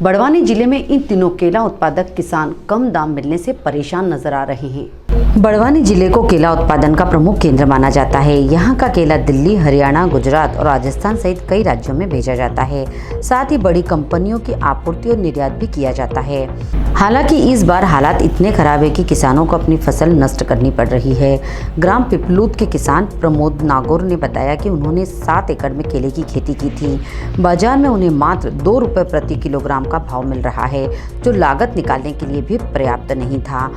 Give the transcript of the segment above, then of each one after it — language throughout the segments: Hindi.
बड़वानी जिले में इन दिनों केला उत्पादक किसान कम दाम मिलने से परेशान नजर आ रहे हैं। बड़वानी जिले को केला उत्पादन का प्रमुख केंद्र माना जाता है। यहाँ का केला दिल्ली, हरियाणा, गुजरात और राजस्थान सहित कई राज्यों में भेजा जाता है। साथ ही बड़ी कंपनियों की आपूर्ति और निर्यात भी किया जाता है। हालांकि इस बार हालात इतने खराब है कि किसानों को अपनी फसल नष्ट करनी पड़ रही है। ग्राम पिपलूद के किसान प्रमोद नागौर ने बताया कि उन्होंने 7 एकड़ में केले की खेती की थी। बाजार में उन्हें मात्र 2 रुपये प्रति किलोग्राम का भाव मिल रहा है, जो लागत निकालने के लिए भी पर्याप्त नहीं था।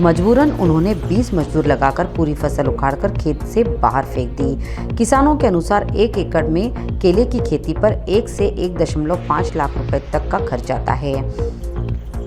मजबूरन उन्होंने 20 मजदूर लगाकर पूरी फसल उखाड़कर खेत से बाहर फेंक दी। किसानों के अनुसार 1 एकड़ में केले की खेती पर 1 से 1.5 लाख रुपए तक का खर्च आता है।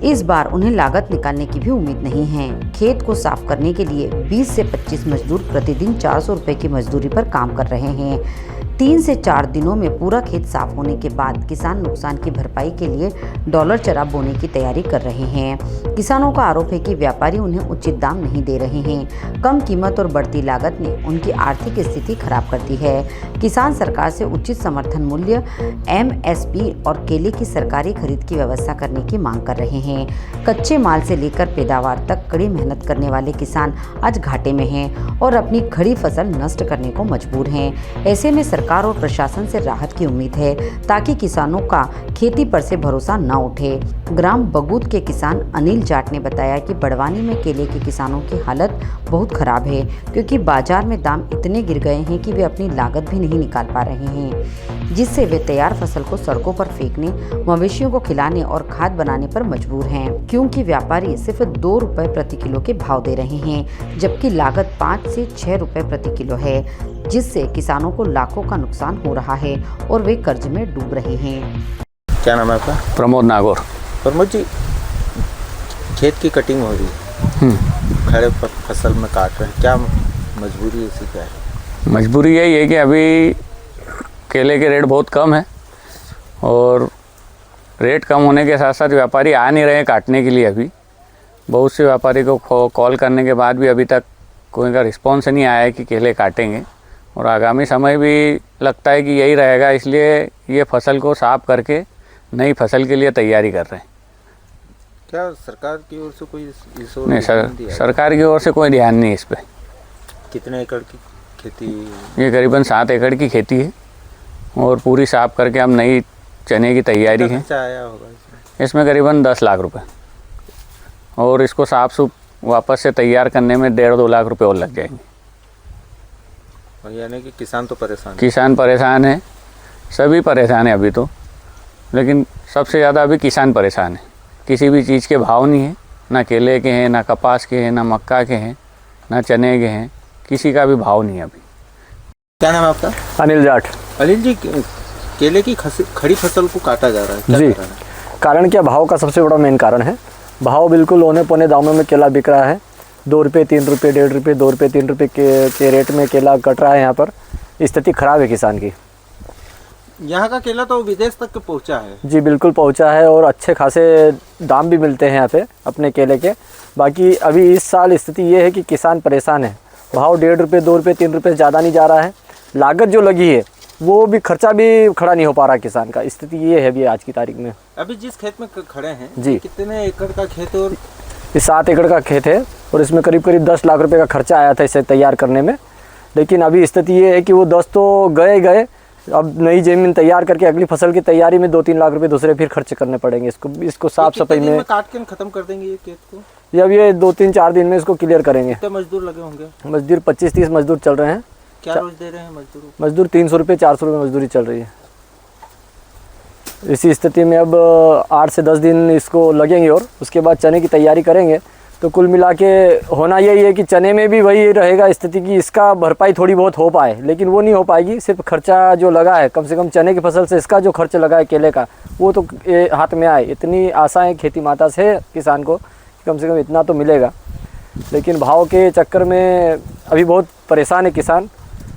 इस बार उन्हें लागत निकालने की भी उम्मीद नहीं है। खेत को साफ करने के लिए 20 से 25 मजदूर प्रतिदिन 400 रुपए की मजदूरी पर काम कर रहे हैं। 3 से 4 दिनों में पूरा खेत साफ होने के बाद किसान नुकसान की भरपाई के लिए डॉलर चरा बोने की तैयारी कर रहे हैं। किसानों का आरोप है कि व्यापारी उन्हें उचित दाम नहीं दे रहे हैं। कम कीमत और बढ़ती लागत ने उनकी आर्थिक स्थिति खराब कर दी है। किसान सरकार से उचित समर्थन मूल्य, MSP और केले की सरकारी खरीद की व्यवस्था करने की मांग कर रहे हैं। कच्चे माल से लेकर पैदावार तक कड़ी मेहनत करने वाले किसान आज घाटे में हैं और अपनी खड़ी फसल नष्ट करने को मजबूर हैं। ऐसे में सरकार और प्रशासन से राहत की उम्मीद है, ताकि किसानों का खेती पर से भरोसा न उठे। ग्राम बगूद के किसान अनिल जाट ने बताया कि बड़वानी में केले के किसानों की हालत बहुत खराब है, क्योंकि बाजार में दाम इतने गिर गए हैं कि वे अपनी लागत भी नहीं निकाल पा रहे हैं, जिससे वे तैयार फसल को सड़कों पर फेंकने, मवेशियों को खिलाने और खाद बनाने पर मजबूर हैं, क्योंकि व्यापारी सिर्फ 2 रुपए प्रति किलो के भाव दे रहे हैं, जबकि लागत 5 से 6 रुपए प्रति किलो है, जिससे किसानों को लाखों का नुकसान हो रहा है और वे कर्ज में डूब रहे हैं। क्या नाम है आपका? प्रमोद नागौर। प्रमोद जी, खेत की कटिंग हो रही है, खड़े फसल में काट रहे हैं, क्या मजबूरी ऐसी क्या है? मजबूरी यही है कि अभी केले के रेट बहुत कम है और रेट कम होने के साथ साथ व्यापारी आ नहीं रहे काटने के लिए। अभी बहुत से व्यापारी को कॉल करने के बाद भी अभी तक कोई का रिस्पॉन्स नहीं आया है कि केले काटेंगे, और आगामी समय भी लगता है कि यही रहेगा। इसलिए ये फसल को साफ करके नई फसल के लिए तैयारी कर रहे हैं। क्या सरकार की ओर से कोई नहीं, सरकार की ओर से कोई ध्यान नहीं इस पर। कितने एकड़ की खेती? ये करीबन 7 एकड़ की खेती है और पूरी साफ करके हम नई चने की तैयारी है। खर्चा आया होगा इसमें करीबन 10 लाख रुपए, और इसको साफ सुफ वापस से तैयार करने में 1.5-2 लाख रुपए और लग जाएंगे। और यानी कि किसान तो परेशान है। किसान परेशान है, सभी परेशान है अभी तो, लेकिन सबसे ज़्यादा अभी किसान परेशान है। किसी भी चीज़ के भाव नहीं है, ना केले के हैं, ना कपास के हैं, ना मक्का के हैं, ना चने के हैं, किसी का भी भाव नहीं है अभी। क्या नाम है आपका? अनिल जाट। अनिल जी, केले की खड़ी फसल को काटा जा रहा है, क्या जी, कारण है? कारण क्या? भाव का सबसे बड़ा मेन कारण है। भाव बिल्कुल औने पौने दामों में केला बिक रहा है। 2 रुपये, 3 रुपये, 1.5 रुपये, 2 रुपये, 3 रुपये के रेट में केला कट रहा है। यहाँ पर स्थिति खराब है किसान की। यहाँ का केला तो विदेश तक पहुँचा है। जी बिल्कुल पहुँचा है, और अच्छे खासे दाम भी मिलते हैं यहाँ पे अपने केले के। बाकी अभी इस साल स्थिति ये है कि किसान परेशान है। भाव 1.5 रुपये, 2 रुपये, 3 रुपये ज़्यादा नहीं जा रहा है। लागत जो लगी है वो भी, खर्चा भी खड़ा नहीं हो पा रहा किसान का। स्थिति ये है अभी आज की तारीख में। अभी जिस खेत में खड़े हैं जी, कितने एकड़ का खेत? और ये 7 एकड़ का खेत है, और इसमें करीब 10 लाख रुपए का खर्चा आया था इसे तैयार करने में। लेकिन अभी स्थिति ये है कि वो 10 तो गए, अब नई जमीन तैयार करके अगली फसल की तैयारी में 2-3 लाख रुपए दूसरे फिर खर्च करने पड़ेंगे। इसको साफ सफाई में काट के खत्म कर देंगे ये खेत को? जब ये 2-3-4 दिन में इसको क्लियर करेंगे। कितने मजदूर लगे होंगे? मजदूर 25-30 मजदूर चल रहे हैं। क्या रोज दे रहे हैं मजदूर? मजदूर 300 रुपये, 400 रुपये मजदूरी चल रही है। इसी स्थिति में अब 8 से 10 दिन इसको लगेंगे, और उसके बाद चने की तैयारी करेंगे। तो कुल मिला के होना यही है कि चने में भी वही रहेगा स्थिति की इसका भरपाई थोड़ी बहुत हो पाए, लेकिन वो नहीं हो पाएगी। सिर्फ खर्चा जो लगा है, कम से कम चने की फसल से इसका जो खर्च लगा है केले का, वो तो हाथ में आए। इतनी आशाएं खेती माता से किसान को कम से कम इतना तो मिलेगा, लेकिन भाव के चक्कर में अभी बहुत परेशान है किसान,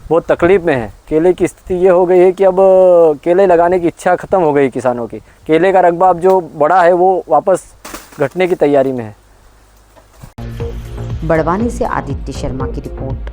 बहुत तकलीफ में है। केले की स्थिति ये हो गई है कि अब केले लगाने की इच्छा ख़त्म हो गई किसानों की। केले का रकबा अब जो बड़ा है वो वापस घटने की तैयारी में है। बड़वानी से आदित्य शर्मा की रिपोर्ट।